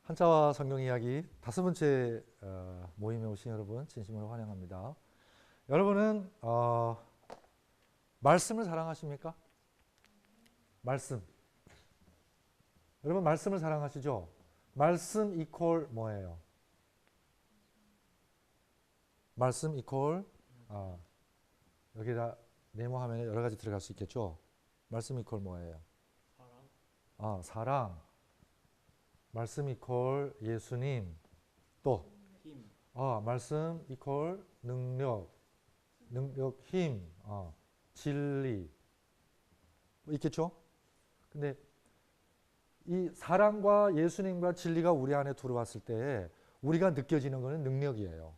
한자와 성경 이야기 5번째 모임에 오신 여러분 진심으로 환영합니다. 여러분은 말씀을 사랑하십니까? 말씀. 여러분 말씀을 사랑하시죠? 말씀 이퀄 뭐예요? 말씀 이퀄 여기다 네모하면 여러 가지 들어갈 수 있겠죠? 말씀 이퀄 뭐예요? 사랑. 사랑. 말씀 이퀄 예수님. 또 힘. 말씀 이퀄 능력. 능력 힘. 진리. 뭐 있겠죠? 근데 이 사랑과 예수님과 진리가 우리 안에 들어왔을 때 우리가 느껴지는 것은 능력이에요.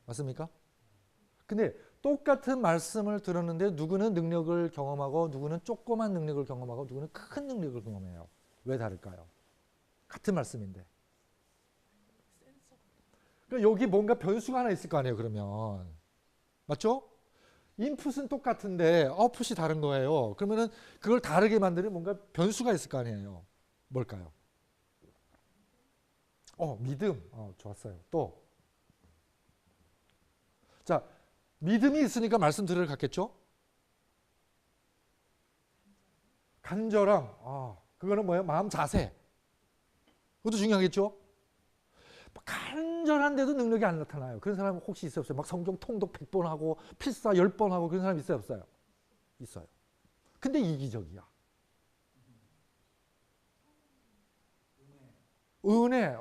맞습니까? 근데 똑같은 말씀을 들었는데 누구는 능력을 경험하고 누구는 조그만 능력을 경험하고 누구는 큰 능력을 경험해요. 왜 다를까요? 같은 말씀인데. 그러니까 여기 뭔가 변수가 하나 있을 거 아니에요, 그러면. 맞죠? 인풋은 똑같은데 아웃풋이 다른 거예요. 그러면은 그걸 다르게 만드는 뭔가 변수가 있을 거 아니에요. 뭘까요? 믿음. 좋았어요. 또. 자, 믿음이 있으니까 말씀 들으러 갔겠죠? 간절함. 그거는 뭐예요? 마음 자세. 그것도 중요하겠죠? 간절한데도 능력이 안 나타나요. 그런 사람 혹시 있어요? 없어요? 막 성경 통독 100번 하고 필사 10번 하고 그런 사람 있어요? 없어요? 있어요. 근데 이기적이야. 은혜.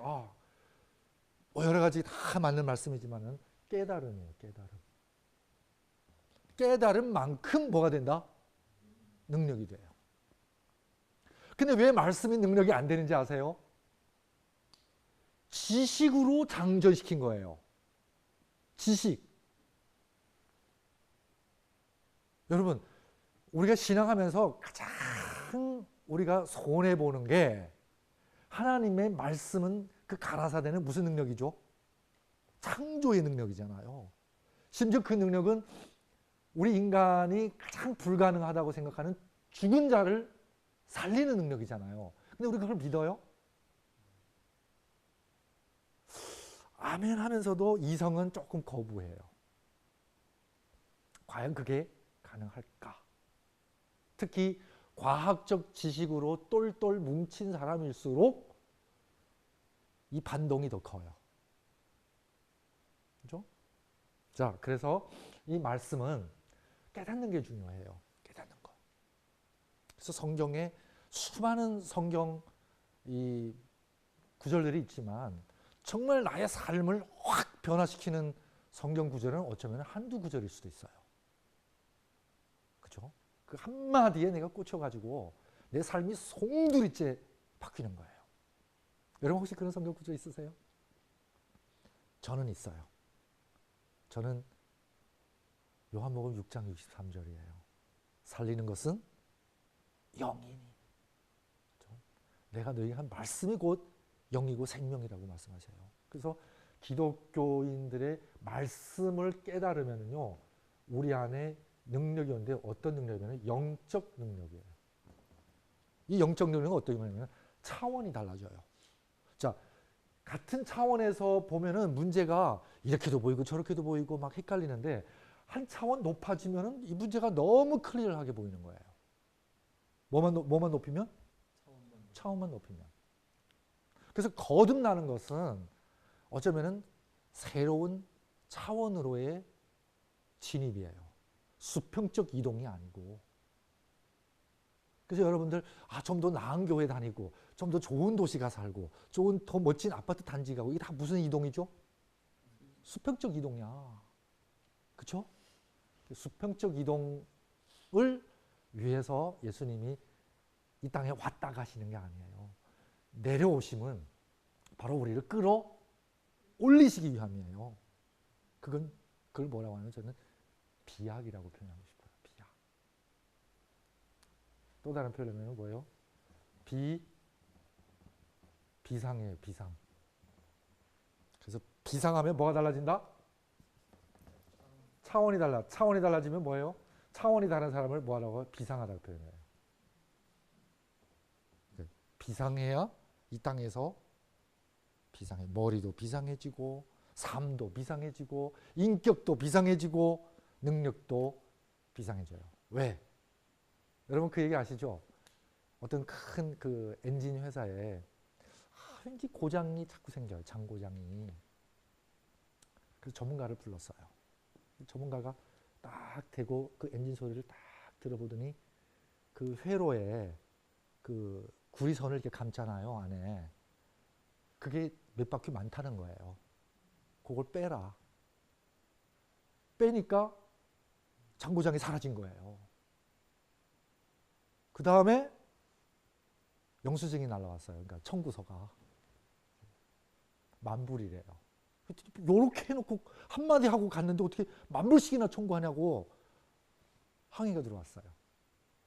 여러 가지 다 맞는 말씀이지만은 깨달음이에요. 깨달음. 깨달음만큼 뭐가 된다? 능력이 돼요. 근데 왜 말씀이 능력이 안 되는지 아세요? 지식으로 장전시킨 거예요. 지식. 여러분, 우리가 신앙하면서 가장 우리가 손해보는 게 하나님의 말씀은 그 가라사대는 무슨 능력이죠? 창조의 능력이잖아요. 심지어 그 능력은 우리 인간이 가장 불가능하다고 생각하는 죽은 자를 살리는 능력이잖아요. 근데 우리가 그걸 믿어요? 아멘 하면서도 이성은 조금 거부해요. 과연 그게 가능할까? 특히 과학적 지식으로 똘똘 뭉친 사람일수록 이 반동이 더 커요. 그죠? 자, 그래서 이 말씀은 깨닫는 게 중요해요. 깨닫는 거. 그래서 성경에 수많은 성경 이 구절들이 있지만 정말 나의 삶을 확 변화시키는 성경 구절은 어쩌면 한두 구절일 수도 있어요. 그죠? 그 한마디에 내가 꽂혀가지고 내 삶이 송두리째 바뀌는 거예요. 여러분 혹시 그런 성경 구절 있으세요? 저는 있어요. 저는 요한복음 6장 63절이에요. 살리는 것은 영이니. 그죠? 내가 너희에게 한 말씀이 곧 영이고 생명이라고 말씀하셔요. 그래서 기독교인들의 말씀을 깨달으면요, 우리 안에 능력이 오는데 어떤 능력이냐면 영적 능력이에요. 이 영적 능력은 어떻게 보냐면 차원이 달라져요. 자, 같은 차원에서 보면은 문제가 이렇게도 보이고 저렇게도 보이고 막 헷갈리는데 한 차원 높아지면은 이 문제가 너무 클리어하게 보이는 거예요. 뭐만 높이면? 차원만 높이면. 그래서 거듭나는 것은 어쩌면은 새로운 차원으로의 진입이에요. 수평적 이동이 아니고. 그래서 여러분들 좀 더 나은 교회 다니고 좀 더 좋은 도시 가 살고 더 멋진 아파트 단지 가고 이게 다 무슨 이동이죠? 수평적 이동이야. 그렇죠? 수평적 이동을 위해서 예수님이 이 땅에 왔다 가시는 게 아니에요. 내려오심은 바로 우리를 끌어 올리시기 위함이에요. 그걸 뭐라고 하냐면 저는 비약이라고 표현하고 싶어요. 비약. 또 다른 표현은 뭐예요? 비상이에요. 비상. 그래서 비상하면 뭐가 달라진다? 차원이 달라. 차원이 달라지면 뭐예요? 차원이 다른 사람을 뭐하라고? 비상하다고 표현해요. 비상해야 이 땅에서 머리도 비상해지고 삶도 비상해지고 인격도 비상해지고 능력도 비상해져요. 왜? 여러분 그 얘기 아시죠? 어떤 큰 그 엔진 회사에 왠지 고장이 자꾸 생겨요. 장고장이. 그래서 전문가를 불렀어요. 전문가가 딱 대고 그 엔진 소리를 딱 들어보더니 그 회로에 그 구리선을 이렇게 감잖아요, 안에. 그게 몇 바퀴 많다는 거예요. 그걸 빼라. 빼니까 장고장이 사라진 거예요. 그 다음에 영수증이 날라왔어요. 그러니까 청구서가. 만불이래요. 요렇게 해놓고 한마디 하고 갔는데 어떻게 만불씩이나 청구하냐고 항의가 들어왔어요.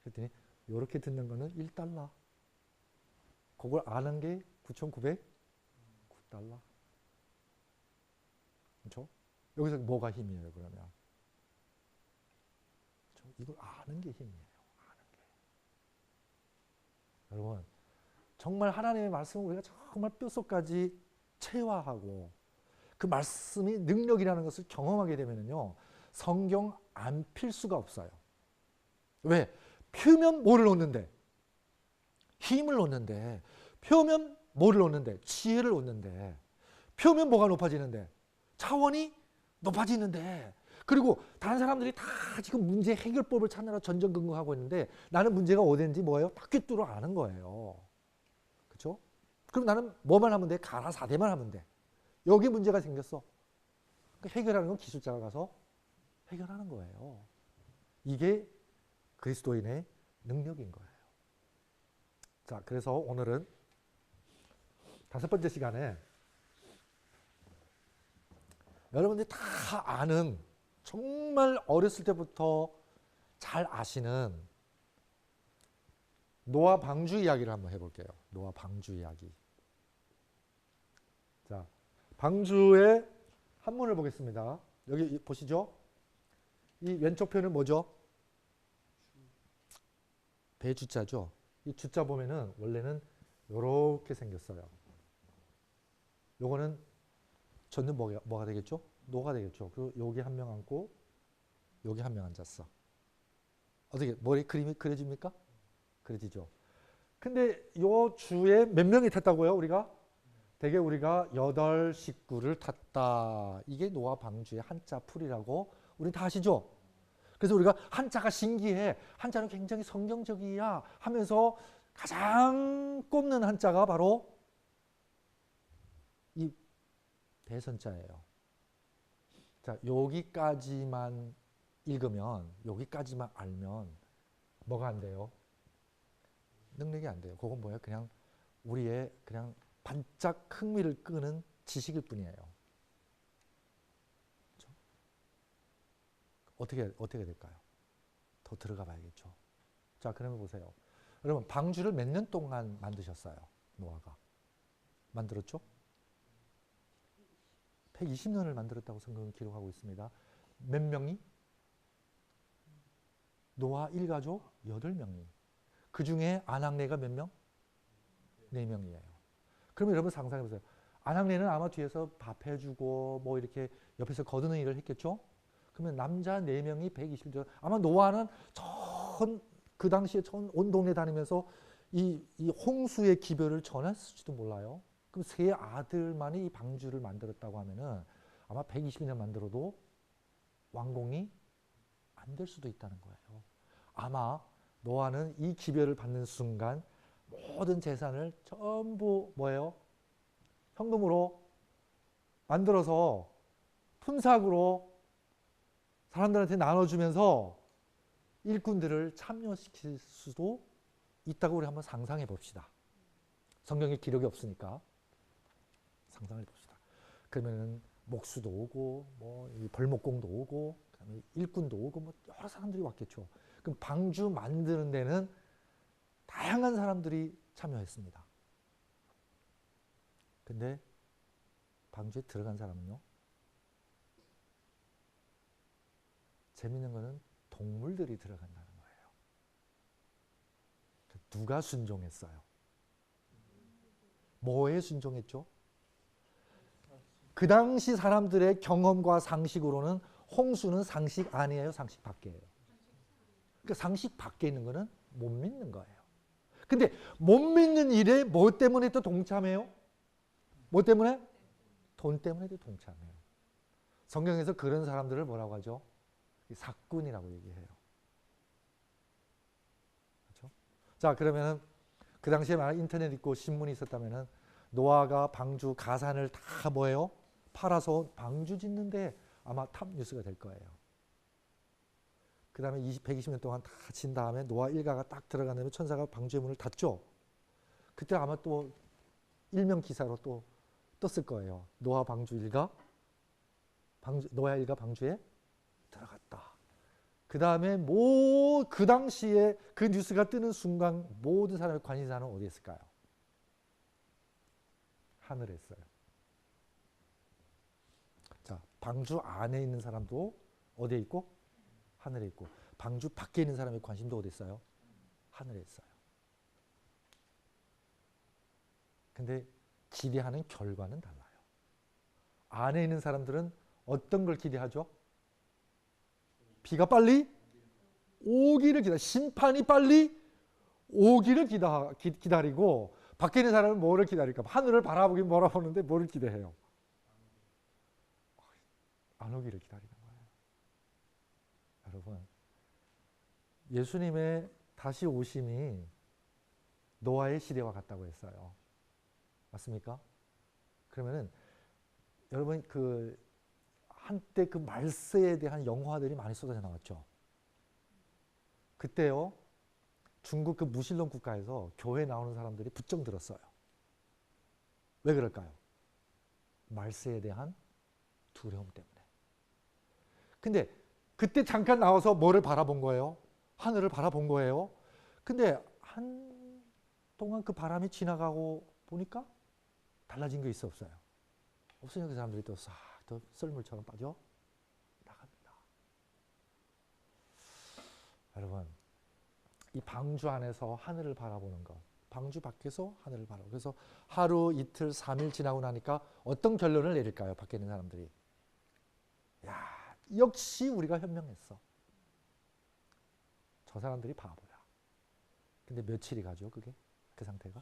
그랬더니 요렇게 듣는 거는 1달러. 그걸 아는 게 9,909달러. 그렇죠? 여기서 뭐가 힘이에요, 그러면? 그렇죠? 이걸 아는 게 힘이에요. 아는 게. 여러분, 정말 하나님의 말씀을 우리가 정말 뼛속까지 체화하고 그 말씀이 능력이라는 것을 경험하게 되면요, 성경 안 필 수가 없어요. 왜? 표면 뭐를 얻는데? 힘을 얻는데. 표면 뭐를 얻는데? 지혜를 얻는데. 표면 뭐가 높아지는데? 차원이 높아지는데. 그리고 다른 사람들이 다 지금 문제 해결법을 찾느라 전전긍긍하고 있는데 나는 문제가 어딘지 뭐예요? 탁귀뚜로 아는 거예요. 그렇죠? 그럼 나는 뭐만 하면 돼? 가라사대만 하면 돼. 여기 문제가 생겼어. 해결하는 건 기술자가 가서 해결하는 거예요. 이게 그리스도인의 능력인 거예요. 자, 그래서 오늘은 5번째 시간에 여러분들이 다 아는, 정말 어렸을 때부터 잘 아시는 노아 방주 이야기를 한번 해볼게요. 노아 방주 이야기. 자, 방주의 한문을 보겠습니다. 여기 보시죠. 이 왼쪽 표는 뭐죠? 배주자죠. 이 주자 보면은 원래는 이렇게 생겼어요. 요거는 저는 뭐가 되겠죠? 노가 되겠죠. 그리고 여기 한 명 앉고 여기 한 명 앉았어. 어떻게 머리 그림이 그려집니까? 그려지죠. 근데 요 주에 몇 명이 탔다고요? 우리가? 대개 우리가 8식구를 탔다. 이게 노아 방주의 한자 풀이라고 우리 다 아시죠? 그래서 우리가 한자가 신기해. 한자는 굉장히 성경적이야 하면서 가장 꼽는 한자가 바로 이 대선자예요. 자, 여기까지만 읽으면, 여기까지만 알면 뭐가 안 돼요? 능력이 안 돼요. 그건 뭐예요? 그냥 우리의 그냥 반짝 흥미를 끄는 지식일 뿐이에요. 그렇죠? 어떻게 될까요? 더 들어가 봐야겠죠. 자, 그러면 보세요. 여러분, 방주를 몇 년 동안 만드셨어요? 노아가. 만들었죠? 120년을 만들었다고 성경은 기록하고 있습니다. 몇 명이? 노아 1가족 8명이. 그 중에 아낙네가 몇 명? 4명이에요. 그러면 여러분 상상해 보세요. 아낙네는 아마 뒤에서 밥 해주고 뭐 이렇게 옆에서 거드는 일을 했겠죠? 그러면 남자 4명이 120년. 아마 노아는 그 당시에 온 동네 다니면서 이 홍수의 기별을 전했을지도 몰라요. 그럼 3 아들만이 이 방주를 만들었다고 하면은 아마 120년 만들어도 완공이 안 될 수도 있다는 거예요. 아마 노아는 이 기별을 받는 순간 모든 재산을 전부 뭐예요? 현금으로 만들어서 품삯으로 사람들한테 나눠주면서 일꾼들을 참여시킬 수도 있다고 우리 한번 상상해 봅시다. 성경에 기록이 없으니까 상상해 봅시다. 그러면은 목수도 오고 뭐 벌목공도 오고 그다음에 일꾼도 오고 뭐 여러 사람들이 왔겠죠. 그럼 방주 만드는 데는 다양한 사람들이 참여했습니다. 근데 방주에 들어간 사람은요? 재밌는 거는 동물들이 들어간다는 거예요. 누가 순종했어요? 뭐에 순종했죠? 그 당시 사람들의 경험과 상식으로는 홍수는 상식 아니에요, 상식 밖이에요. 그러니까 상식 밖에 있는 거는 못 믿는 거예요. 근데 못 믿는 일에 뭐 때문에 또 동참해요? 뭐 때문에? 돈 때문에도 동참해요. 성경에서 그런 사람들을 뭐라고 하죠? 사꾼이라고 얘기해요. 그렇죠? 자, 그러면은 그 당시에 만약 인터넷 있고 신문이 있었다면은 노아가 방주 가산을 다 뭐예요? 팔아서 방주 짓는데 아마 탑 뉴스가 될 거예요. 그 다음에 120년 동안 다 진 다음에 노아 일가가 딱 들어간 다음에 천사가 방주의 문을 닫죠. 그때 아마 또 일면 기사로 또 떴을 거예요. 노아 방주 일가, 노아 일가 방주에 들어갔다. 그 다음에 그 당시에 그 뉴스가 뜨는 순간 모든 사람의 관심사는 어디에 있을까요? 하늘에 있어요. 자, 방주 안에 있는 사람도 어디에 있고? 하늘에 있고. 방주 밖에 있는 사람의 관심도 어디 있어요? 하늘에 있어요. 근데 기대하는 결과는 달라요. 안에 있는 사람들은 어떤 걸 기대하죠? 비가 빨리 오기를 기다려. 심판이 빨리 오기를 기다리고, 밖에 있는 사람은 뭐를 기다릴까? 하늘을 바라보긴 바라보는데 뭐를 기대해요? 안 오기를 기다리는 거예요. 여러분, 예수님의 다시 오심이 노아의 시대와 같다고 했어요. 맞습니까? 그러면은 여러분 그 한때 그 말세에 대한 영화들이 많이 쏟아져 나왔죠. 그때요, 중국 그 무신론 국가에서 교회 나오는 사람들이 부쩍 들었어요. 왜 그럴까요? 말세에 대한 두려움 때문에. 근데 그때 잠깐 나와서 뭐를 바라본 거예요? 하늘을 바라본 거예요. 근데 한동안 그 바람이 지나가고 보니까 달라진 게 있어, 없어요? 없으니까 그 사람들이 또 싹 또 썰물처럼 빠져 나갑니다. 여러분, 이 방주 안에서 하늘을 바라보는 것, 방주 밖에서 하늘을 바라보고, 그래서 하루, 이틀, 3일 지나고 나니까 어떤 결론을 내릴까요? 밖에 있는 사람들이. 야, 역시 우리가 현명했어. 저 사람들이 바보야. 근데 며칠이 가죠, 그게? 그 상태가?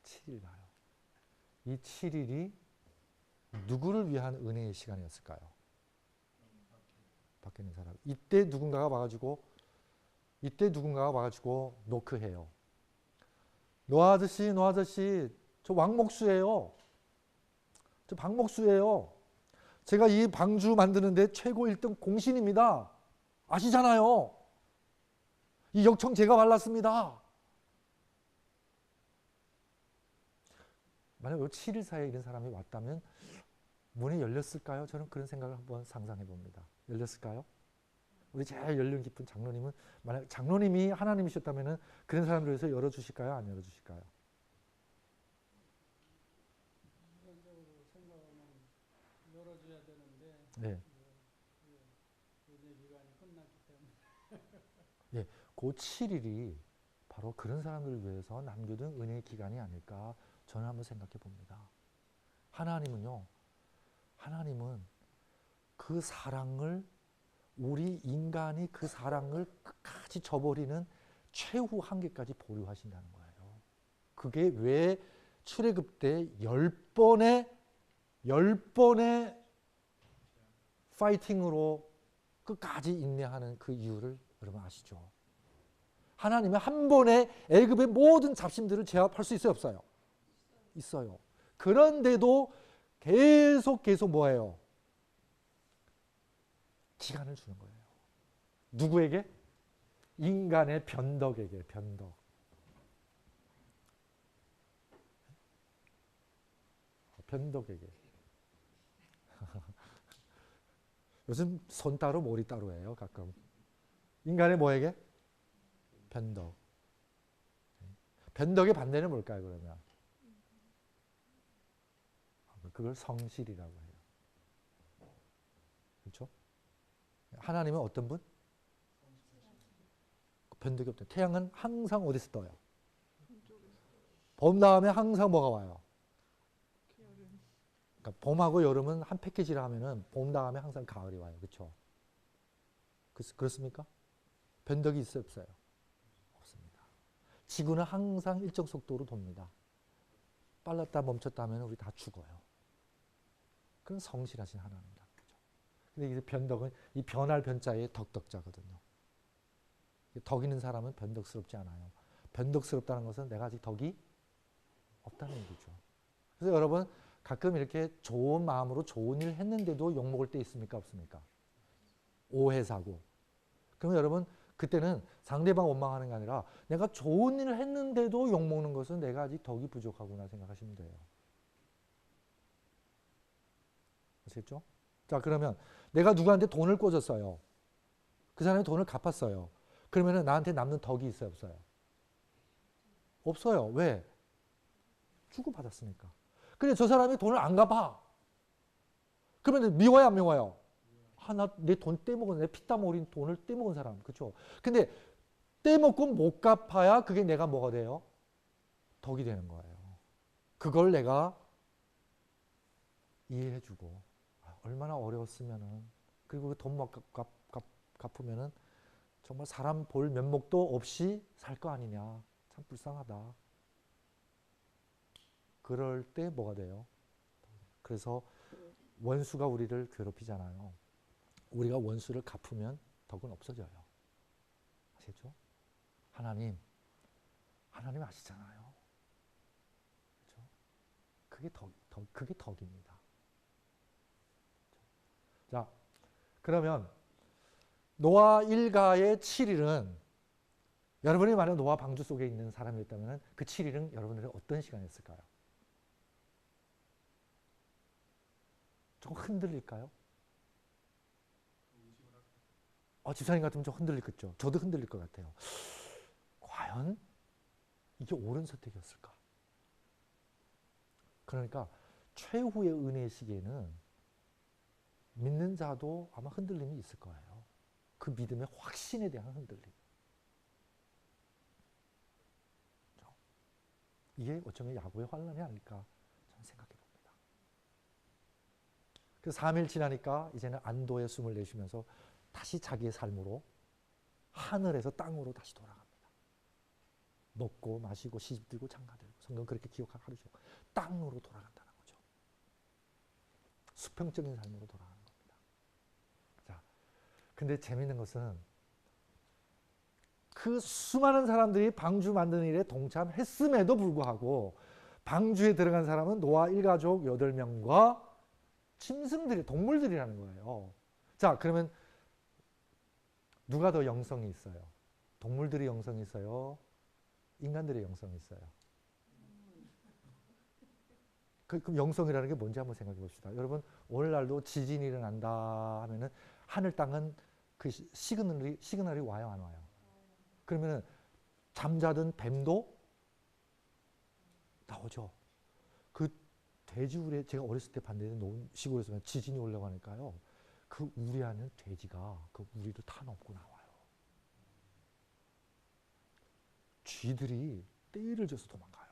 7일 가요. 이 7일이 누구를 위한 은혜의 시간이었을까요? 밖에 있는 사람. 이때 누군가가 와가지고 노크해요. 노아 아저씨, 저 왕목수예요. 저 박목수예요. 제가 이 방주 만드는데 최고 1등 공신입니다. 아시잖아요. 이 역청 제가 발랐습니다. 만약 7일 사이에 이런 사람이 왔다면 문이 열렸을까요? 저는 그런 생각을 한번 상상해 봅니다. 열렸을까요? 우리 제일 연륜 깊은 장로님은, 만약 장로님이 하나님이셨다면 그런 사람들을 위해서 열어주실까요? 안 열어주실까요? 인간적으로 생각하면 열어줘야 되는데 네. 은혜 기간이 끝났기 때문에. 예, 그 7일이 바로 그런 사람들을 위해서 남겨둔 은혜의 기간이 아닐까 저는 한번 생각해 봅니다. 하나님은 그 사랑을, 우리 인간이 그 사랑을 끝까지 저버리는 최후 한계까지 보류하신다는 거예요. 그게 왜 출애굽 때 10번의 파이팅으로 끝까지 인내하는 그 이유를 여러분 아시죠? 하나님은 한 번에 애굽의 모든 잡심들을 제압할 수 있어요, 없어요? 있어요. 그런데도 계속 뭐예요? 기간을 주는 거예요. 누구에게? 인간의 변덕에게. 변덕에게. 요즘 손 따로 머리 따로예요, 가끔. 인간의 뭐에게? 변덕. 변덕의 반대는 뭘까요, 그러면? 그걸 성실이라고 해요. 그렇죠? 하나님은 어떤 분? 변덕이 없다. 태양은 항상 어디서 떠요? 봄 다음에 항상 뭐가 와요? 그러니까 봄하고 여름은 한 패키지라 하면은 봄 다음에 항상 가을이 와요. 그렇죠? 그렇습니까? 변덕이 있어요, 없어요? 없습니다. 지구는 항상 일정 속도로 돕니다. 빨랐다 멈췄다 하면 우리 다 죽어요. 그건 성실하신 하나님이다. 그렇죠? 근데 이 변덕은 이 변할 변자의 덕덕자거든요. 덕 있는 사람은 변덕스럽지 않아요. 변덕스럽다는 것은 내가 아직 덕이 없다는 얘기죠. 그래서 여러분 가끔 이렇게 좋은 마음으로 좋은 일 했는데도 욕먹을 때 있습니까? 없습니까? 오해사고. 그러면 여러분 그때는 상대방 원망하는 게 아니라 내가 좋은 일을 했는데도 욕먹는 것은 내가 아직 덕이 부족하구나 생각하시면 돼요. 아시겠죠? 자, 그러면 내가 누구한테 돈을 꿔줬어요. 그 사람이 돈을 갚았어요. 그러면 나한테 남는 덕이 있어요, 없어요? 없어요. 왜? 주고받았으니까. 근데 저 사람이 돈을 안 갚아. 그러면 미워요, 안 미워요? 나 내 돈 떼먹은, 내 피땀 흘린 돈을 떼먹은 사람. 그렇죠? 근데 떼먹고 못 갚아야 그게 내가 뭐가 돼요? 덕이 되는 거예요. 그걸 내가 이해해주고 얼마나 어려웠으면은 그리고 돈 못 갚으면은 정말 사람 볼 면목도 없이 살 거 아니냐. 참 불쌍하다. 그럴 때 뭐가 돼요? 그래서 원수가 우리를 괴롭히잖아요. 우리가 원수를 갚으면 덕은 없어져요. 아시겠죠? 하나님 아시잖아요. 그렇죠? 그게 덕입니다. 그렇죠? 자, 그러면 노아 일가의 7일은 여러분이 만약 노아 방주 속에 있는 사람이었다면 그 7일은 여러분들의 어떤 시간이었을까요? 조금 흔들릴까요? 집사님 같으면 좀 흔들리겠죠. 저도 흔들릴 것 같아요. 과연 이게 옳은 선택이었을까? 그러니까 최후의 은혜의 시기에는 믿는 자도 아마 흔들림이 있을 거예요. 그 믿음의 확신에 대한 흔들림. 이게 어쩌면 야고의 환란이 아닐까 저는 생각해 봅니다. 그래서 3일 지나니까 이제는 안도의 숨을 내쉬면서 다시 자기의 삶으로 하늘에서 땅으로 다시 돌아갑니다. 먹고 마시고 시집들고 장가들고 성경 그렇게 기억하고 하루죠. 땅으로 돌아간다는 거죠. 수평적인 삶으로 돌아가는 겁니다. 자, 근데 재미있는 것은 그 수많은 사람들이 방주 만드는 일에 동참했음에도 불구하고 방주에 들어간 사람은 노아 일가족 8명과 짐승들이 동물들이라는 거예요. 자, 그러면 누가 더 영성이 있어요? 동물들이 영성이 있어요? 인간들의 영성이 있어요? 그럼 영성이라는 게 뭔지 한번 생각해 봅시다. 여러분 오늘날도 지진이 일어난다 하면은 하늘 땅은 그 시그널이 와요, 안 와요? 그러면은 잠자던 뱀도 나오죠. 그 돼지우리 제가 어렸을 때 봤는데 시골에서 지진이 올라고 하니까요. 그 우리하는 돼지가 그 우리를 타 넘고 나와요. 쥐들이 떼를 져서 도망가요.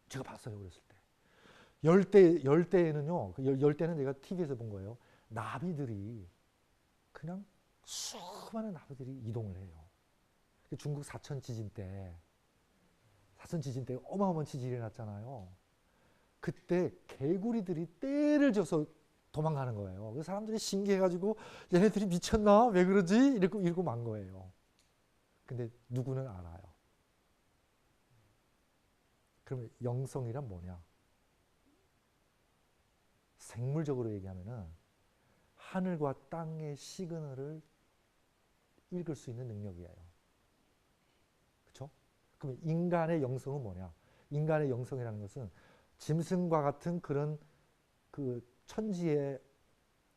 제가 봤어요, 어렸을 때. 열대에는요, 열대는 내가 TV에서 본 거예요. 나비들이 그냥 수많은 나비들이 이동을 해요. 중국 사천 지진 때 어마어마한 지진이 일어났잖아요. 그때 개구리들이 떼를 져서 도망가는 거예요. 그래서 사람들이 신기해가지고 얘네들이 미쳤나? 왜 그러지? 이러고 만 거예요. 근데 누구는 알아요. 그러면 영성이란 뭐냐? 생물적으로 얘기하면은 하늘과 땅의 시그널을 읽을 수 있는 능력이에요. 그렇죠? 그럼 인간의 영성은 뭐냐? 인간의 영성이라는 것은 짐승과 같은 그런 그 천지의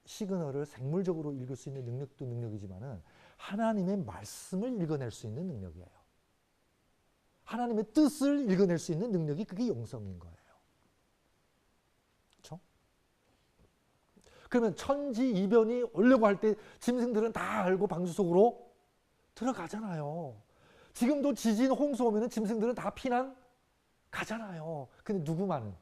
시그널을 생물적으로 읽을 수 있는 능력도 능력이지만은 하나님의 말씀을 읽어낼 수 있는 능력이에요. 하나님의 뜻을 읽어낼 수 있는 능력이 그게 영성인 거예요. 그렇죠? 그러면 천지 이변이 오려고 할 때 짐승들은 다 알고 방주 속으로 들어가잖아요. 지금도 지진 홍수 오면 짐승들은 다 피난 가잖아요. 근데 누구만은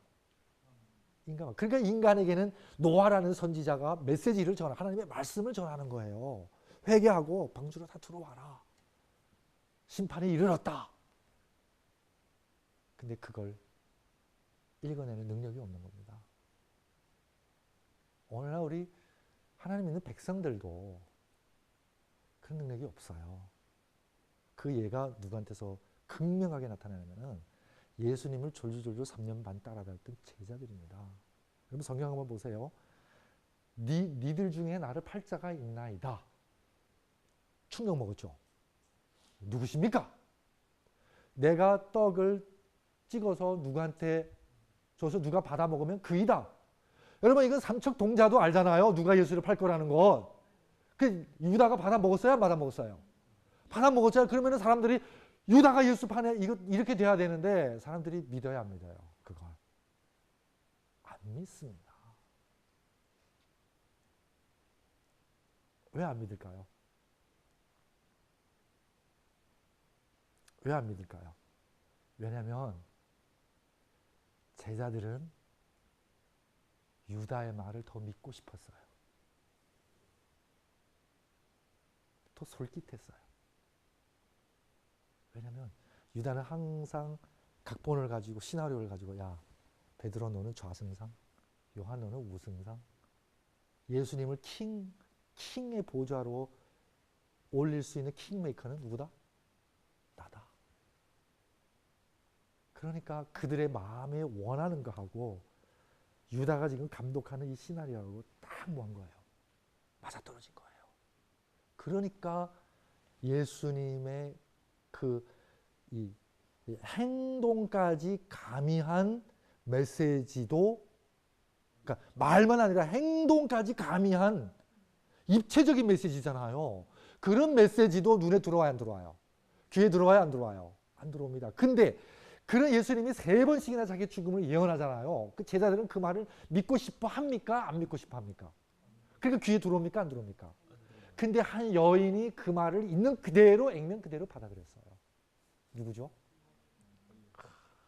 인간만. 그러니까 인간에게는 노아라는 선지자가 메시지를 전하, 하나님의 말씀을 전하는 거예요. 회개하고 방주로 다 들어와라. 심판이 이르렀다. 근데 그걸 읽어내는 능력이 없는 겁니다. 오늘날 우리 하나님 믿는 백성들도 그런 능력이 없어요. 그 예가 누구한테서 극명하게 나타나냐면은 예수님을 졸졸졸 3년 반 따라다녔던 제자들입니다. 여러분 성경 한번 보세요. 니들 중에 나를 팔 자가 있나이다. 충격 먹었죠. 누구십니까? 내가 떡을 찍어서 누구한테 줘서 누가 받아 먹으면 그이다. 여러분 이건 삼척동자도 알잖아요. 누가 예수를 팔 거라는 것. 그 유다가 받아 먹었어요? 안 받아 먹었어요? 받아 먹었잖아요. 그러면 사람들이 유다가 예수 파네 이렇게 돼야 되는데 사람들이 믿어야 안 믿어요. 그걸 안 믿습니다. 왜 안 믿을까요? 왜 안 믿을까요? 왜냐하면 제자들은 유다의 말을 더 믿고 싶었어요. 더 솔깃했어요. 왜냐하면 유다는 항상 각본을 가지고 시나리오를 가지고 야 베드로 너는 좌승상, 요한 너는 우승상, 예수님을 킹의 보좌로 올릴 수 있는 킹메이커는 누구다? 나다. 그러니까 그들의 마음에 원하는 거하고 유다가 지금 감독하는 이 시나리오하고 딱 뭐한 거예요. 맞아떨어진 거예요. 그러니까 예수님의 이 행동까지 가미한 메시지도, 그러니까 말만 아니라 행동까지 가미한 입체적인 메시지잖아요. 그런 메시지도 눈에 들어와요, 안 들어와요? 귀에 들어와요, 안 들어와요? 안 들어옵니다. 근데 그런 예수님이 3번씩이나 자기 죽음을 예언하잖아요. 그 제자들은 그 말을 믿고 싶어 합니까? 안 믿고 싶어 합니까? 그러니까 귀에 들어옵니까? 안 들어옵니까? 근데 한 여인이 그 말을 있는 그대로 액면 그대로 받아들였어요. 누구죠?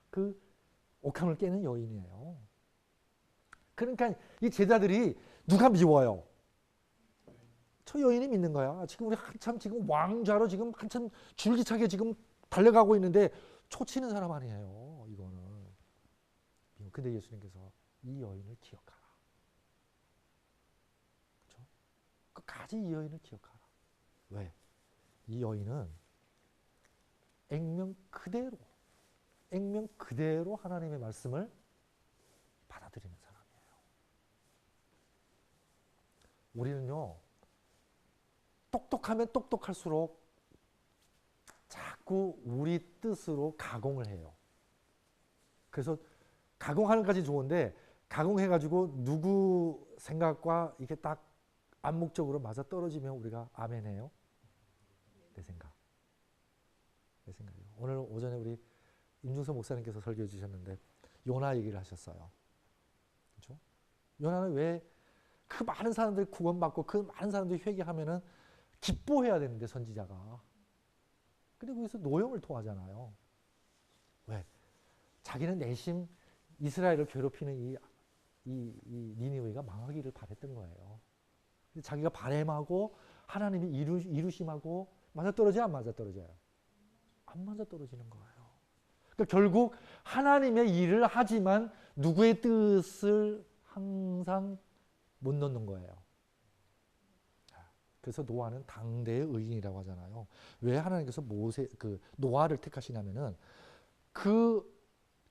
그 옥함을 깨는 여인이에요. 그러니까 이 제자들이 누가 미워요? 저 여인이 믿는 거야. 지금 우리 한참 지금 왕좌로 지금 한참 줄기차게 지금 달려가고 있는데 초치는 사람 아니에요. 이거는. 근데 예수님께서 이 여인을 기억하라. 그렇죠? 끝까지 이 여인을 기억하라. 왜? 이 여인은 액면 그대로 하나님의 말씀을 받아들이는 사람이에요. 우리는요, 똑똑하면 똑똑할수록 자꾸 우리 뜻으로 가공을 해요. 그래서 가공하는 까지 좋은데 가공해가지고 누구 생각과 이게 딱 암묵적으로 맞아 떨어지면 우리가 아멘해요. 내 생각이요. 오늘 오전에 우리 임중서 목사님께서 설교해 주셨는데 요나 얘기를 하셨어요. 그렇죠? 요나는 왜 그 많은 사람들이 구원받고 그 많은 사람들이 회개하면은 기뻐해야 되는데 선지자가. 그리고 거기서 노용을 토하잖아요. 왜? 자기는 내심 이스라엘을 괴롭히는 이 니느웨가 망하기를 바랬던 거예요. 자기가 바램하고 하나님이 이루심하고 맞아떨어져요? 안 맞아떨어져요? 안 맞아떨어지는 거예요. 그러니까 결국 하나님의 일을 하지만 누구의 뜻을 항상 못 넣는 거예요. 그래서 노아는 당대의 의인이라고 하잖아요. 왜 하나님께서 노아를 택하시냐면은 그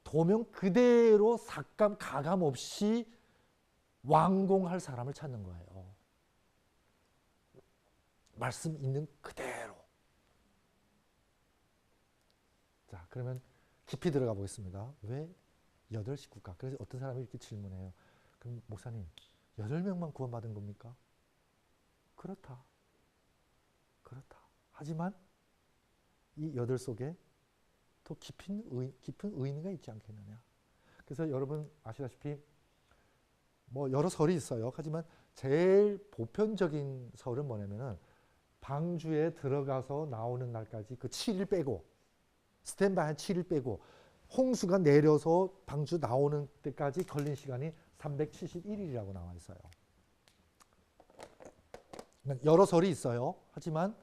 도명 그대로 삭감 가감 없이 완공할 사람을 찾는 거예요. 말씀 있는 그대로. 자, 그러면 깊이 들어가 보겠습니다. 왜 8식구가? 그래서 어떤 사람이 이렇게 질문해요. 그럼 목사님, 8명만 구원받은 겁니까? 그렇다. 하지만 이 8 속에 더 깊은 의미가 있지 않겠느냐. 그래서 여러분 아시다시피 뭐 여러 설이 있어요. 하지만 제일 보편적인 설은 뭐냐면은 방주에 들어가서 나오는 날까지 그 7일 빼고 스탠바이 한 7일 빼고 홍수가 내려서 방주 나오는 때까지 걸린 시간이 371일이라고 나와 있어요. 여러 설이 있어요. 하지만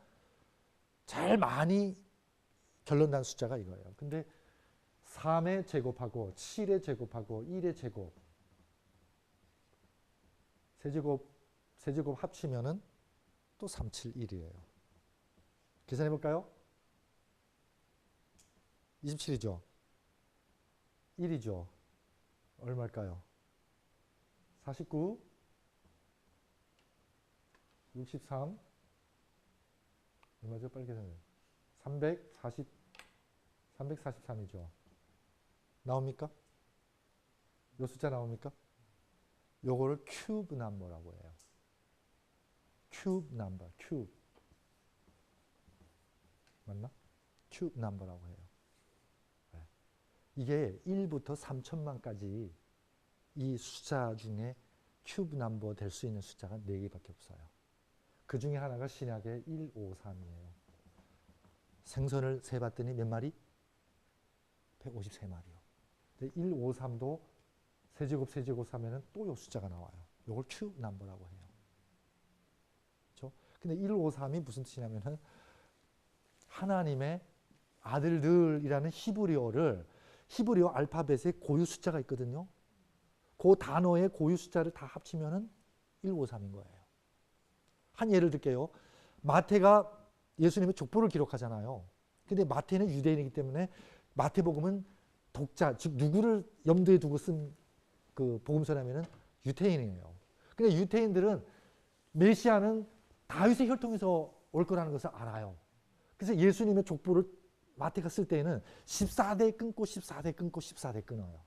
제일 많이 결론난 숫자가 이거예요. 근데 3의 제곱하고 7의 제곱하고 1의 제곱 세제곱 합치면은 또 371이에요. 계산해 볼까요? 27이죠. 1이죠. 얼마일까요? 49, 63, 얼마죠? 빨리 계산해요. 343이죠. 나옵니까? 요 숫자 나옵니까? 요거를 큐브 넘버라고 해요. 큐브 넘버, 큐브. 맞나? 큐브 넘버라고 해요. 네. 이게 1부터 3천만까지 이 숫자 중에 큐브 넘버 될 수 있는 숫자가 4개밖에 없어요. 그 중에 하나가 신약의 153이에요. 생선을 세봤더니 몇 마리? 153마리요. 153도 세제곱 사면은 또 요 숫자가 나와요. 요걸 큐브 넘버라고 해요. 그렇죠? 근데 153이 무슨 뜻이냐면은 하나님의 아들들이라는 히브리어 알파벳에 고유 숫자가 있거든요. 그 단어의 고유 숫자를 다 합치면은 153인 거예요. 한 예를 들게요. 마태가 예수님의 족보를 기록하잖아요. 근데 마태는 유대인이기 때문에 마태복음은 독자, 즉 누구를 염두에 두고 쓴 그 복음서라면은 유태인이에요. 근데 유태인들은 메시아는 다윗의 혈통에서 올 거라는 것을 알아요. 그래서 예수님의 족보를 마태가 쓸 때에는 14대 끊고 14대 끊고 14대 끊어요.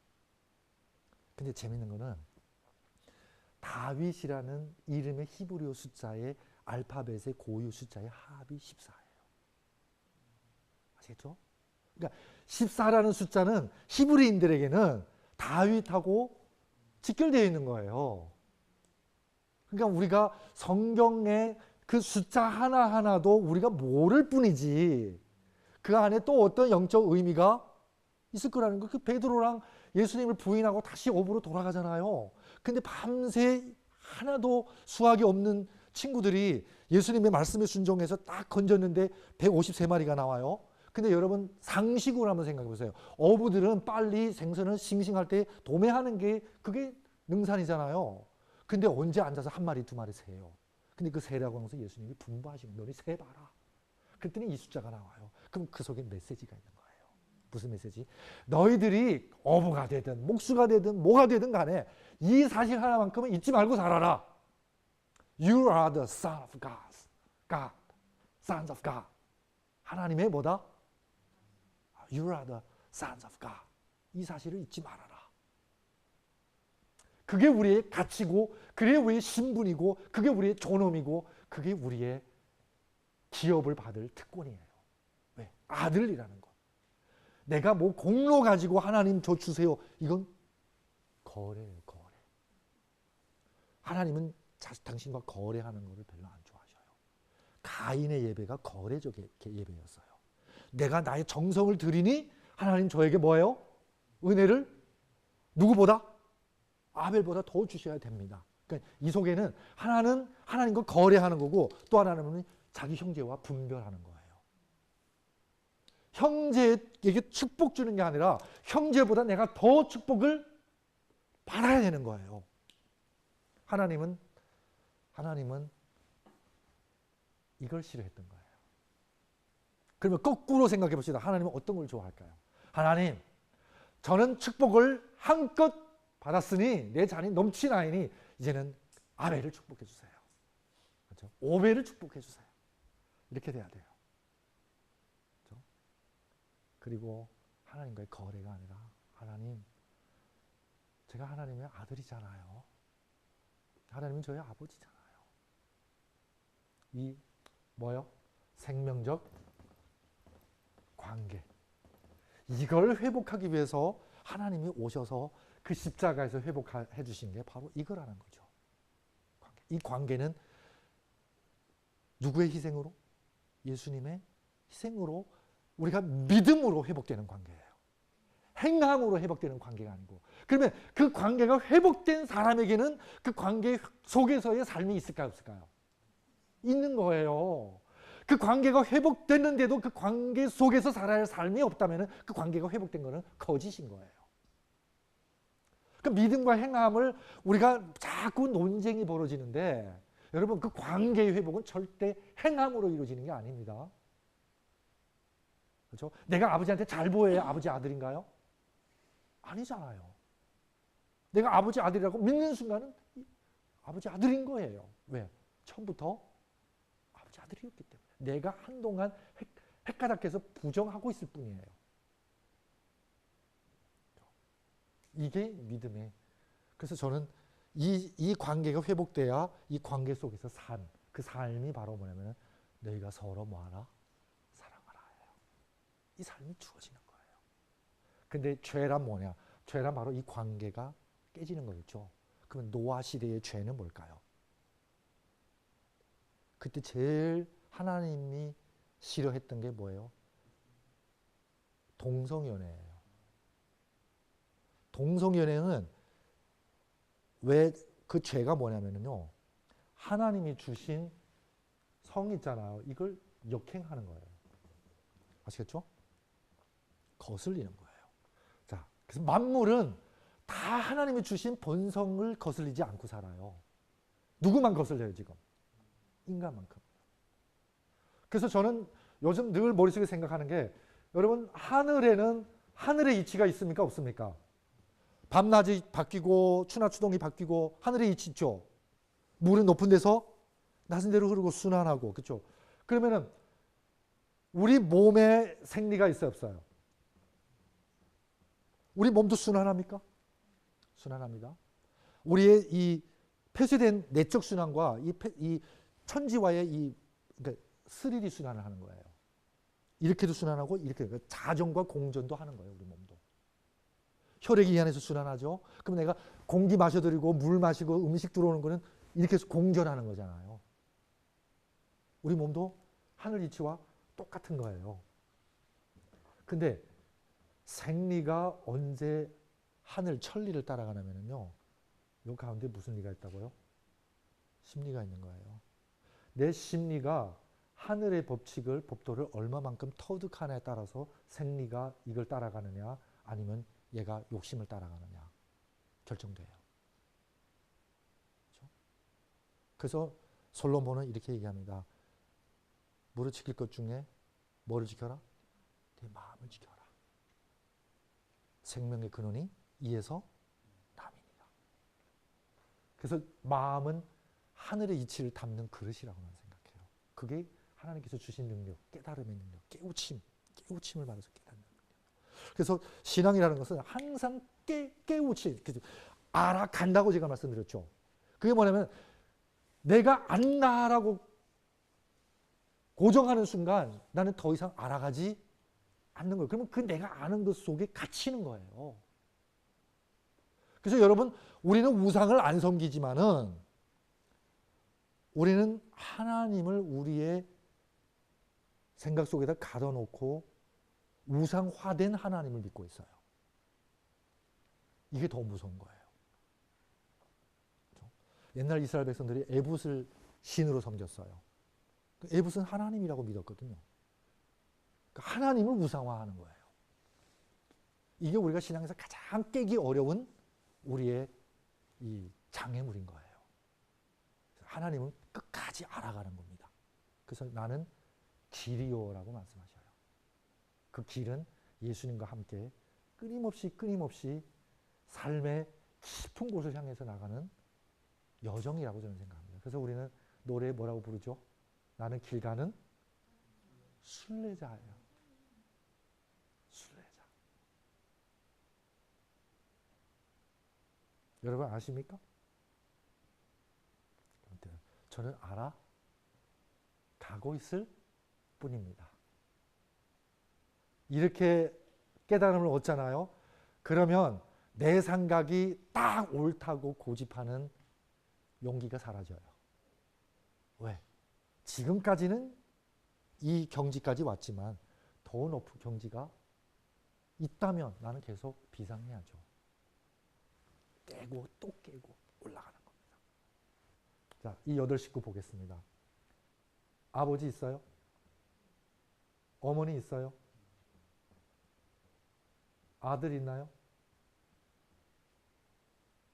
근데 재밌는 거는 다윗이라는 이름의 히브리어 숫자의 알파벳의 고유 숫자의 합이 14예요. 아시겠죠? 그러니까 14라는 숫자는 히브리인들에게는 다윗하고 직결되어 있는 거예요. 그러니까 우리가 성경의 그 숫자 하나하나도 우리가 모를 뿐이지 그 안에 또 어떤 영적 의미가 있을 거라는 거. 그 베드로랑 예수님을 부인하고 다시 업으로 돌아가잖아요. 근데 밤새 하나도 수학이 없는 친구들이 예수님의 말씀에 순종해서 딱 건졌는데 153마리가 나와요. 근데 여러분 상식으로 한번 생각해 보세요. 어부들은 빨리 생선을 싱싱할 때 도매하는 게 그게 능산이잖아요. 근데 언제 앉아서 한 마리 두 마리 세요. 근데 그 세라고 하면서 예수님이 분부하시는 너희 세봐라. 그랬더니 이 숫자가 나와요. 그럼 그 속에 메시지가 있는 거예요. 무슨 메시지? 너희들이 어부가 되든 목수가 되든 뭐가 되든 간에 이 사실 하나만큼은 잊지 말고 살아라. You are the son of God. God. Sons of God. 하나님의 뭐다? You are the sons of God. 이 사실을 잊지 말아라. 그게 우리의 가치고 그게 우리의 신분이고 그게 우리의 존엄이고 그게 우리의 기업을 받을 특권이에요. 왜? 아들이라는 것. 내가 뭐 공로 가지고 하나님 저 주세요. 이건 거래예요. 거래. 하나님은 당신과 거래하는 것을 별로 안 좋아하셔요. 가인의 예배가 거래적 예배였어요. 내가 나의 정성을 드리니 하나님 저에게 뭐예요? 은혜를 누구보다? 아벨보다 더 주셔야 됩니다. 그러니까 이 속에는 하나는 하나님과 거래하는 거고 또 하나는 자기 형제와 분별하는 거예요. 형제에게 축복 주는 게 아니라 형제보다 내가 더 축복을 받아야 되는 거예요. 하나님은 이걸 싫어했던 거예요. 그러면 거꾸로 생각해 봅시다. 하나님은 어떤 걸 좋아할까요? 하나님, 저는 축복을 한껏 받았으니 내 잔이 넘치나이니 이제는 아벨을 축복해 주세요. 그렇죠? 5배를 축복해 주세요. 이렇게 돼야 돼요. 그렇죠? 그리고 하나님과의 거래가 아니라 하나님, 제가 하나님의 아들이잖아요. 하나님은 저의 아버지잖아요. 이 뭐요? 생명적 관계. 이걸 회복하기 위해서 하나님이 오셔서 그 십자가에서 회복해 주신 게 바로 이거라는 거죠. 이 관계는 누구의 희생으로? 예수님의 희생으로 우리가 믿음으로 회복되는 관계예요. 행함으로 회복되는 관계가 아니고, 그러면 그 관계가 회복된 사람에게는 그 관계 속에서의 삶이 있을까요, 없을까요? 있는 거예요. 그 관계가 회복됐는데도 그 관계 속에서 살아야 할 삶이 없다면 그 관계가 회복된 거는 거짓인 거예요. 그 믿음과 행함을 우리가 자꾸 논쟁이 벌어지는데, 여러분 그 관계의 회복은 절대 행함으로 이루어지는 게 아닙니다. 그렇죠? 내가 아버지한테 잘 보여야 아버지 아들인가요? 아니잖아요. 내가 아버지 아들이라고 믿는 순간은 아버지 아들인 거예요. 왜? 처음부터 아버지 아들이었기 때문에. 내가 한동안 헷가닥해서 부정하고 있을 뿐이에요. 이게 믿음의. 그래서 저는 이 관계가 회복돼야 이 관계 속에서 그 삶이 바로 뭐냐면 너희가 서로 뭐하라? 사랑하라. 이 삶이 주어지는 거예요. 근데 죄란 뭐냐? 죄란 바로 이 관계가 깨지는 거겠죠. 그러면 노아 시대의 죄는 뭘까요? 그때 제일 하나님이 싫어했던 게 뭐예요? 동성연애예요. 동성연애는 왜 그 죄가 뭐냐면요, 하나님이 주신 성 있잖아요. 이걸 역행하는 거예요. 아시겠죠? 거슬리는 거예요. 자, 그래서 만물은 다 하나님이 주신 본성을 거슬리지 않고 살아요. 누구만 거슬려요, 지금? 인간만큼. 그래서 저는 요즘 늘 머릿속에 생각하는 게, 여러분 하늘에는 하늘의 이치가 있습니까, 없습니까? 밤낮이 바뀌고 추나추동이 바뀌고 하늘의 이치 있죠. 물은 높은 데서 낮은 데로 흐르고 순환하고, 그렇죠? 그러면은 우리 몸에 생리가 있어요, 없어요? 우리 몸도 순환합니까? 순환합니다. 우리의 이 폐쇄된 내적 순환과 이 천지와의 그러니까 스릴이 순환을 하는 거예요. 이렇게도 순환하고 이렇게, 그러니까 자전과 공전도 하는 거예요, 우리 몸도. 혈액이 이 안에서 순환하죠. 그럼 내가 공기 마셔드리고 물 마시고 음식 들어오는 거는 이렇게 해서 공전하는 거잖아요. 우리 몸도 하늘 이치와 똑같은 거예요. 근데 생리가 언제 하늘 천리를 따라가냐면요, 요 가운데 무슨 리가 있다고요? 심리가 있는 거예요. 내 심리가 하늘의 법도를 얼마만큼 터득하냐에 따라서 생리가 이걸 따라가느냐 아니면 얘가 욕심을 따라가느냐 결정돼요. 그렇죠? 그래서 솔로몬은 이렇게 얘기합니다. 무릇 지킬 것 중에 뭐를 지켜라? 내 마음을 지켜라. 생명의 근원이 이에서 남이니라. 그래서 마음은 하늘의 이치를 담는 그릇이라고 나는 생각해요. 그게 하나님께서 주신 능력, 깨달음의 능력, 깨우침을 받아서 깨닫는 능력. 그래서 신앙이라는 것은 항상 깨우침, 알아간다고 제가 말씀드렸죠. 그게 뭐냐면 내가 안다라고 고정하는 순간 나는 더 이상 알아가지 않는 거예요. 그러면 그 내가 아는 것 속에 갇히는 거예요. 그래서 여러분, 우리는 우상을 안 섬기지만은 우리는 하나님을 우리의 생각 속에다 가둬놓고 우상화된 하나님을 믿고 있어요. 이게 더 무서운 거예요. 그렇죠? 옛날 이스라엘 백성들이 에봇을 신으로 섬겼어요. 에봇은 하나님이라고 믿었거든요. 그러니까 하나님을 우상화하는 거예요. 이게 우리가 신앙에서 가장 깨기 어려운 우리의 이 장애물인 거예요. 하나님은 끝까지 알아가는 겁니다. 그래서 나는 길이요라고 말씀하셔요. 그 길은 예수님과 함께 끊임없이 삶의 깊은 곳을 향해서 나가는 여정이라고 저는 생각합니다. 그래서 우리는 노래에 뭐라고 부르죠? 나는 길 가는 순례자예요. 순례자. 여러분 아십니까? 저는 알아가고 있을 뿐입니다. 이렇게 깨달음을 얻잖아요. 그러면 내 생각이 딱 옳다고 고집하는 용기가 사라져요. 왜? 지금까지는 이 경지까지 왔지만 더 높은 경지가 있다면 나는 계속 비상해야죠. 깨고 또 깨고 올라가는 겁니다. 자, 이 8식구 보겠습니다. 아버지 있어요? 어머니 있어요? 아들 있나요?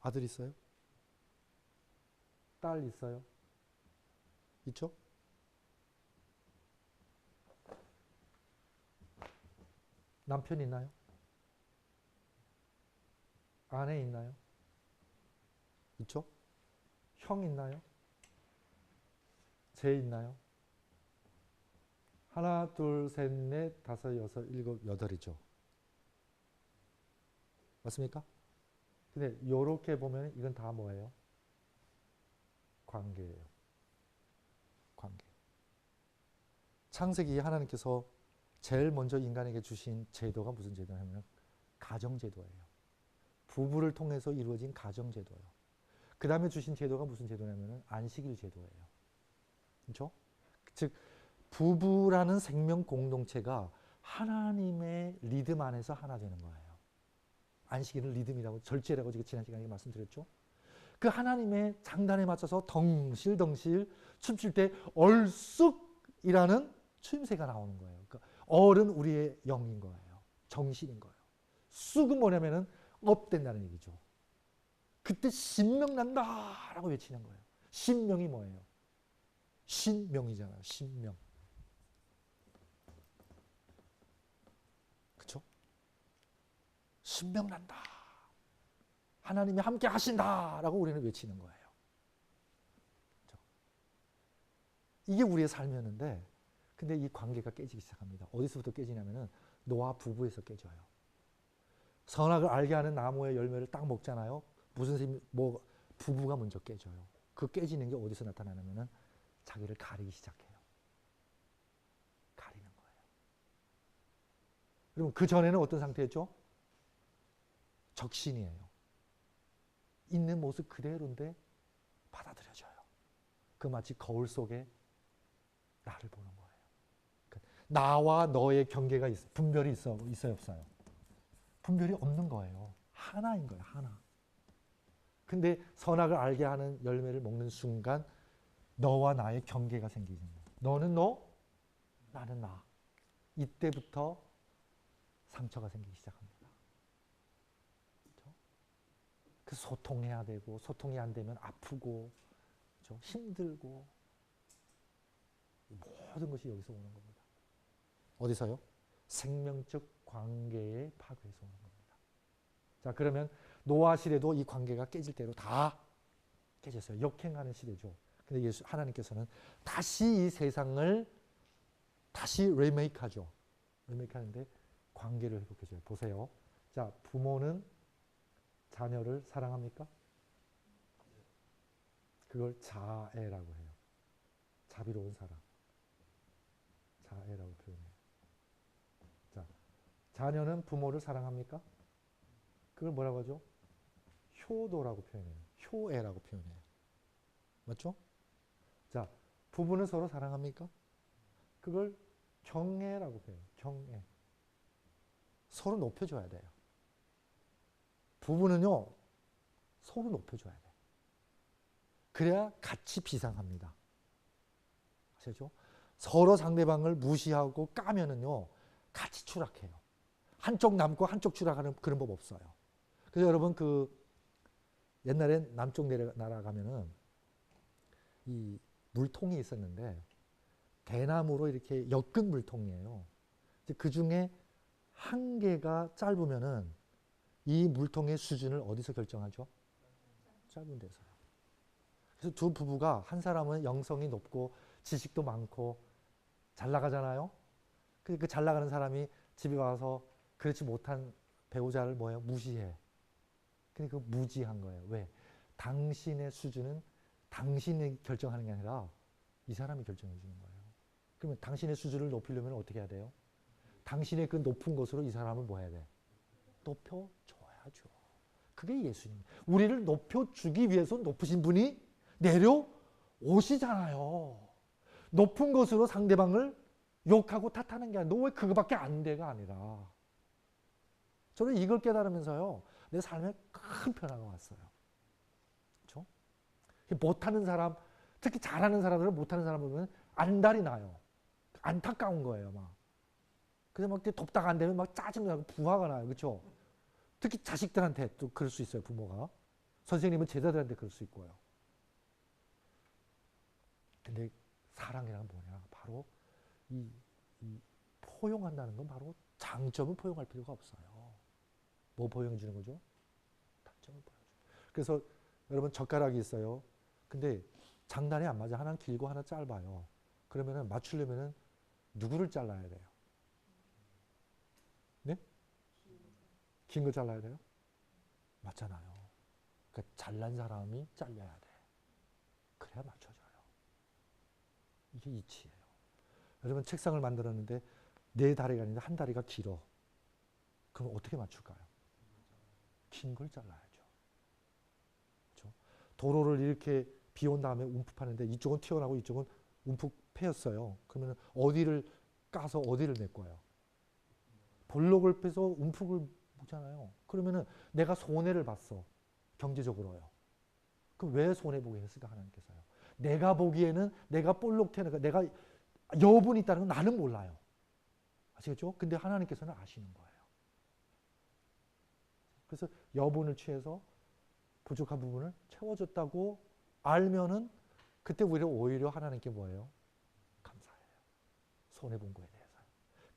아들 있어요? 딸 있어요? 있죠? 남편 있나요? 아내 있나요? 있죠? 형 있나요? 제 있나요? 하나, 둘, 셋, 넷, 다섯, 여섯, 일곱, 여덟이죠. 맞습니까? 근데 요렇게 보면 이건 다 뭐예요? 관계예요. 관계. 창세기 하나님께서 제일 먼저 인간에게 주신 제도가 무슨 제도냐면 가정제도예요. 부부를 통해서 이루어진 가정제도예요. 그 다음에 주신 제도가 무슨 제도냐면 안식일 제도예요. 그렇죠? 즉 부부라는 생명 공동체가 하나님의 리듬 안에서 하나 되는 거예요. 안식일은 리듬이라고 절제라고 제가 지난 시간에 말씀드렸죠. 그 하나님의 장단에 맞춰서 덩실덩실 춤출 때 얼쑥이라는 추임새가 나오는 거예요. 그러니까 얼은 우리의 영인 거예요. 정신인 거예요. 쑥은 뭐냐면은 업된다는 얘기죠. 그때 신명 난다라고 외치는 거예요. 신명이 뭐예요? 신명이잖아요. 신명. 그렇죠? 신명 난다. 하나님이 함께 하신다라고 우리는 외치는 거예요. 그렇죠? 이게 우리의 삶이었는데 근데 이 관계가 깨지기 시작합니다. 어디서부터 깨지냐면은 노아 부부에서 깨져요. 선악을 알게 하는 나무의 열매를 딱 먹잖아요. 무슨 부부가 먼저 깨져요. 그 깨지는 게 어디서 나타나냐면은 자기를 가리기 시작해요. 가리는 거예요. 그럼 그 전에는 어떤 상태였죠? 적신이에요. 있는 모습 그대로인데 받아들여져요. 그 마치 거울 속에 나를 보는 거예요. 나와 너의 경계가 분별이 있어요 없어요? 분별이 없는 거예요. 하나인 거예요. 하나. 근데 선악을 알게 하는 열매를 먹는 순간 너와 나의 경계가 생기는 거예요. 너는 너, 나는 나. 이때부터 상처가 생기기 시작합니다. 그렇죠? 그 소통해야 되고 소통이 안 되면 아프고 그렇죠? 힘들고 모든 것이 여기서 오는 겁니다. 어디서요? 생명적 관계의 파괴에서 오는 겁니다. 자, 그러면 노아 시대도 이 관계가 깨질 대로 다 깨졌어요. 역행하는 시대죠. 근데 예수 하나님께서는 다시 이 세상을 다시 리메이크하죠. 리메이크하는데 관계를 회복해줘요. 보세요. 자, 부모는 자녀를 사랑합니까? 그걸 자애라고 해요. 자비로운 사랑. 자애라고 표현해요. 자, 자녀는 부모를 사랑합니까? 그걸 뭐라고 하죠? 효도라고 표현해요. 효애라고 표현해요. 맞죠? 자, 부부는 서로 사랑합니까? 그걸 경애라고 표현해요. 경애. 서로 높여줘야 돼요. 부부는요, 서로 높여줘야 돼요. 그래야 같이 비상합니다. 아시죠? 서로 상대방을 무시하고 까면은요, 같이 추락해요. 한쪽 남고 한쪽 추락하는 그런 법 없어요. 그래서 여러분 옛날엔 남쪽 날아가면은 이 물통이 있었는데 대나무로 이렇게 엮은 물통이에요. 그 중에 한 개가 짧으면은 이 물통의 수준을 어디서 결정하죠? 짧은 데서요. 그래서 두 부부가 한 사람은 영성이 높고 지식도 많고 잘 나가잖아요. 그 잘 나가는 사람이 집에 와서 그렇지 못한 배우자를 무시해. 근데 그 무지한 거예요. 왜? 당신의 수준은 당신이 결정하는 게 아니라 이 사람이 결정해 주는 거예요. 그러면 당신의 수준을 높이려면 어떻게 해야 돼요? 당신의 그 높은 것으로 이 사람을 뭐 해야 돼? 높여줘야죠. 그게 예수님. 우리를 높여주기 위해서 높으신 분이 내려오시잖아요. 높은 것으로 상대방을 욕하고 탓하는 게 아니라 너 왜 그거밖에 안 돼가 아니라 저는 이걸 깨달으면서요, 내 삶에 큰 변화가 왔어요. 그렇죠? 못하는 사람, 특히 잘하는 사람들은 못하는 사람 보면 안달이 나요. 안타까운 거예요, 막. 그래서 막 돕다가 안 되면 막 짜증나고 부화가 나요. 그렇죠? 특히 자식들한테 또 그럴 수 있어요, 부모가. 선생님은 제자들한테 그럴 수 있고요. 근데 사랑이란 뭐냐? 바로 이 포용한다는 건 바로 장점을 포용할 필요가 없어요. 뭐 포용해 주는 거죠? 단점을 포용해 주는 거예요. 그래서 여러분 젓가락이 있어요. 근데 장단이 안 맞아. 하나는 길고 하나 짧아요. 그러면은 맞추려면은 누구를 잘라야 돼요? 네? 긴 거 잘라야 돼요? 맞잖아요. 그러니까 잘난 사람이 잘려야 돼. 그래야 맞춰져요. 이게 이치예요. 여러분 책상을 만들었는데 네 다리가 아닌데 한 다리가 길어. 그럼 어떻게 맞출까요? 긴 걸 잘라야죠. 그렇죠? 도로를 이렇게 비 온 다음에 움푹 파는데 이쪽은 튀어나오고 이쪽은 움푹 패였어요. 그러면 어디를 까서 어디를 메꿔요? 볼록을 빼서 움푹을 묻잖아요. 그러면은 내가 손해를 봤어. 경제적으로요. 그럼 왜 손해보게 했을까 하나님께서요? 내가 보기에는 내가 볼록 튀어나가 내가 여분이 있다는 건 나는 몰라요. 아시겠죠? 근데 하나님께서는 아시는 거예요. 그래서 여분을 취해서 부족한 부분을 채워줬다고 알면은 그때 오히려 하나님께 뭐예요? 감사해요. 손해본 거에 대해서.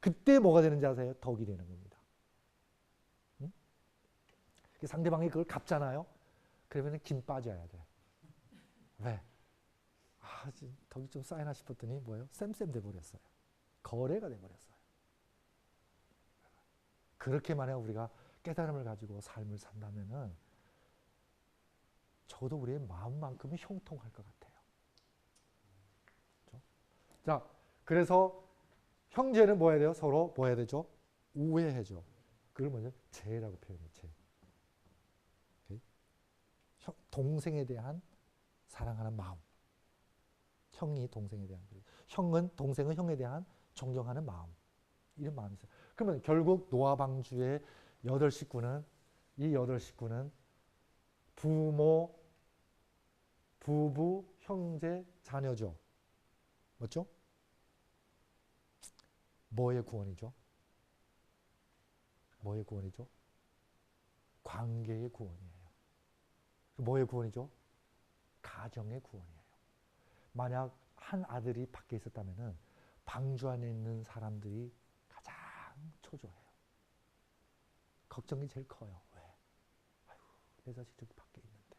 그때 뭐가 되는지 아세요? 덕이 되는 겁니다. 응? 상대방이 그걸 갚잖아요. 그러면 김 빠져야 돼. 왜? 아, 덕이 좀 쌓이나 싶었더니 뭐예요? 쌤쌤 돼버렸어요. 거래가 돼버렸어요. 그렇게 만약 우리가 깨달음을 가지고 삶을 산다면은 저도 우리의 마음만큼은 형통할 것 같아요. 그렇죠? 자, 그래서 형제는 뭐 해야 돼요? 서로 뭐 해야 되죠? 우애해죠. 그걸 먼저 죄라고 표현해요. 죄. 동생에 대한 사랑하는 마음. 형이 동생에 대한 동생은 형에 대한 존경하는 마음. 이런 마음이 있어요. 그러면 결국 노아 방주의 8식구는 이 8식구는 부모, 부부, 형제, 자녀죠. 맞죠? 뭐의 구원이죠? 뭐의 구원이죠? 관계의 구원이에요. 뭐의 구원이죠? 가정의 구원이에요. 만약 한 아들이 밖에 있었다면 방주 안에 있는 사람들이 가장 초조해요. 걱정이 제일 커요. 왜? 아유, 내 자식 저기 밖에 있는데.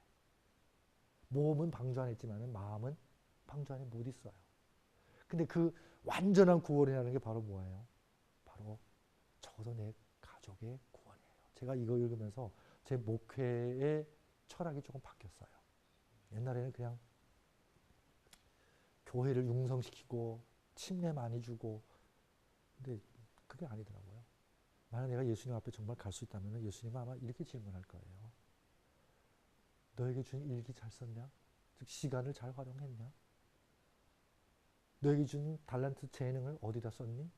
몸은 방주 안에 있지만 마음은 방주 안에 못 있어요. 근데 그 완전한 구원이라는 게 바로 뭐예요? 바로 저도 내 가족의 구원이에요. 제가 이거 읽으면서 제 목회의 철학이 조금 바뀌었어요. 옛날에는 그냥 교회를 융성시키고 침례 많이 주고 근데 그게 아니더라고요. 만약 내가 예수님 앞에 정말 갈 수 있다면 예수님은 아마 이렇게 질문할 거예요. 너에게 준 일기 잘 썼냐? 즉 시간을 잘 활용했냐? 너에게 준 달란트 재능을 어디다 썼니?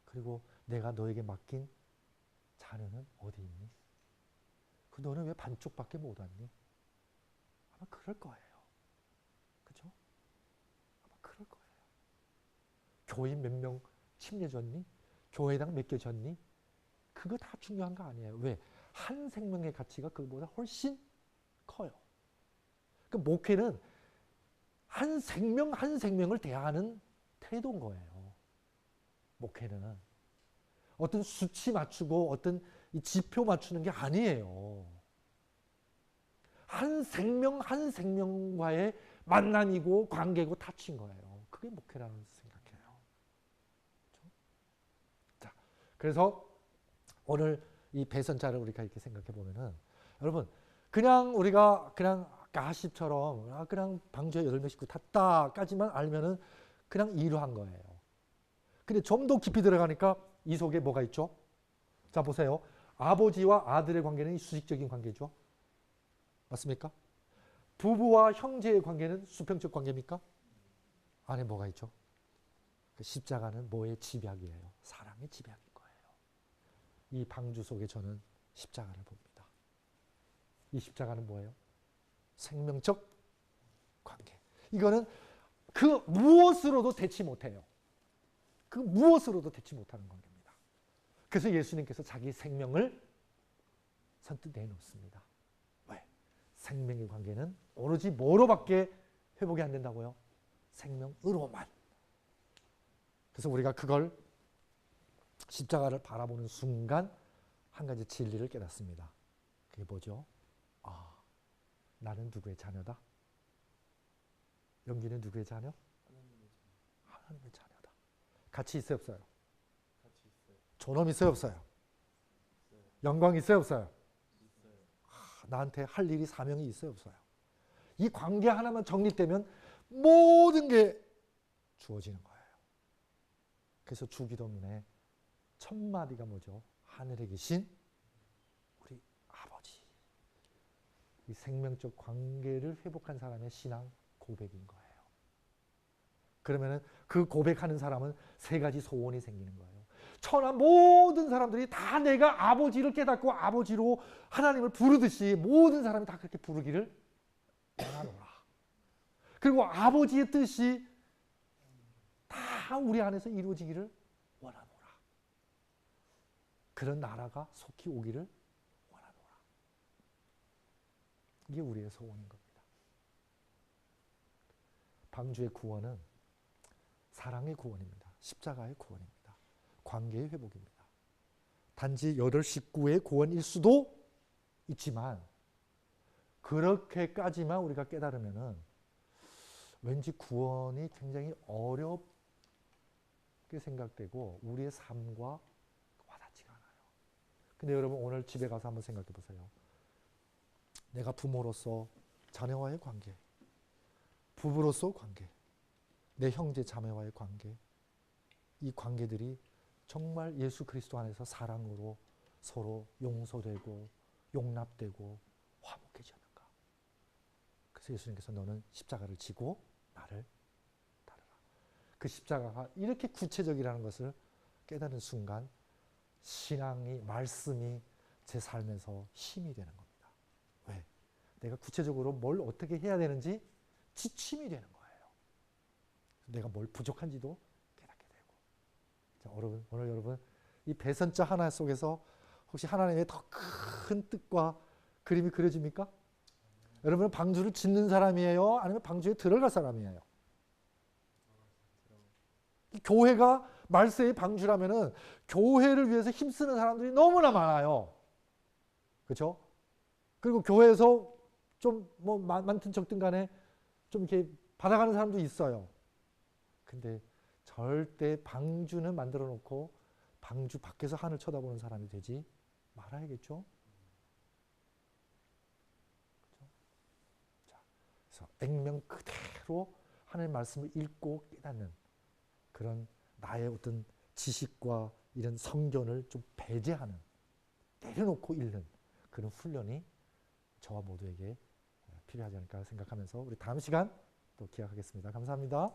그리고 내가 너에게 맡긴 자녀는 어디 있니? 그 너는 왜 반쪽밖에 못 왔니? 아마 그럴 거예요. 그렇죠? 아마 그럴 거예요. 교인 몇 명 침례 줬니? 교회당 몇 개 줬니? 그거 다 중요한 거 아니에요. 왜? 한 생명의 가치가 그보다 훨씬 커요. 그 목회는 한 생명 한 생명을 대하는 태도인 거예요. 목회는 어떤 수치 맞추고 어떤 이 지표 맞추는 게 아니에요. 한 생명 한 생명과의 만남이고 관계고 타치인 거예요. 그게 목회라는 생각해요. 그렇죠? 자, 그래서 오늘 이 배선자를 우리가 이렇게 생각해 보면은 여러분 그냥 우리가 그냥 가십처럼 그냥 방주에 8명 싣고 탔다까지만 알면은 그냥 이루한 거예요. 근데 좀 더 깊이 들어가니까 이 속에 뭐가 있죠? 자 보세요. 아버지와 아들의 관계는 수직적인 관계죠. 맞습니까? 부부와 형제의 관계는 수평적 관계입니까? 안에 뭐가 있죠? 그 십자가는 뭐의 집약이에요? 사랑의 집약인 거예요. 이 방주 속에 저는 십자가를 봅니다. 이 십자가는 뭐예요? 생명적 관계. 이거는 그 무엇으로도 대치 못해요. 그 무엇으로도 대치 못하는 관계입니다. 그래서 예수님께서 자기 생명을 선뜻 내놓습니다. 왜? 생명의 관계는 오로지 뭐로밖에 회복이 안 된다고요? 생명으로만. 그래서 우리가 그걸 십자가를 바라보는 순간 한 가지 진리를 깨닫습니다. 그게 뭐죠? 아, 나는 누구의 자녀다? 영기는 누구의 자녀? 하나님의 자녀다. 같이 있어요, 없어요? 같이 있어요. 존엄 있어요, 없어요? 있어요. 영광 있어요, 없어요? 있어요. 나한테 할 일이 사명이 있어요, 없어요? 이 관계 하나만 정립되면 모든 게 주어지는 거예요. 그래서 주기도문에 첫 마디가 뭐죠? 하늘에 계신 우리 아버지. 이 생명적 관계를 회복한 사람의 신앙 고백인 거예요. 그러면은 그 고백하는 사람은 세 가지 소원이 생기는 거예요. 천하 모든 사람들이 다 내가 아버지를 깨닫고 아버지로 하나님을 부르듯이 모든 사람이 다 그렇게 부르기를 원하노라. 그리고 아버지의 뜻이 다 우리 안에서 이루어지기를 원하노라. 그런 나라가 속히 오기를 원하노라. 이게 우리의 소원인 겁니다. 방주의 구원은 사랑의 구원입니다. 십자가의 구원입니다. 관계의 회복입니다. 단지 8 식구의 구원일 수도 있지만 그렇게까지만 우리가 깨달으면은 왠지 구원이 굉장히 어렵게 생각되고 우리의 삶과 와닿지가 않아요. 근데 여러분 오늘 집에 가서 한번 생각해 보세요. 내가 부모로서 자녀와의 관계, 부부로서 관계, 내 형제 자매와의 관계, 이 관계들이 정말 예수 그리스도 안에서 사랑으로 서로 용서되고 용납되고 화목해지는가. 그래서 예수님께서 너는 십자가를 지고 나를 따르라. 그 십자가가 이렇게 구체적이라는 것을 깨닫는 순간 신앙이, 말씀이 제 삶에서 힘이 되는 겁니다. 왜? 내가 구체적으로 뭘 어떻게 해야 되는지 지침이 되는 거예요. 내가 뭘 부족한지도 깨닫게 되고. 자, 오늘 여러분 이 배선자 하나 속에서 혹시 하나님의 더 큰 뜻과 그림이 그려집니까? 여러분은 방주를 짓는 사람이에요? 아니면 방주에 들어갈 사람이에요? 교회가 말세의 방주라면은 교회를 위해서 힘쓰는 사람들이 너무나 많아요. 그렇죠? 그리고 교회에서 좀 뭐 많든 적든 간에 좀 이렇게 받아가는 사람도 있어요. 근데 절대 방주는 만들어 놓고 방주 밖에서 하늘 쳐다보는 사람이 되지 말아야겠죠? 그렇죠? 자, 그래서 액면 그대로 하나님의 말씀을 읽고 깨닫는 그런 나의 어떤 지식과 이런 성견을 좀 배제하는, 내려놓고 읽는 그런 훈련이 저와 모두에게 필요하지 않을까 생각하면서 우리 다음 시간 또 기약하겠습니다. 감사합니다.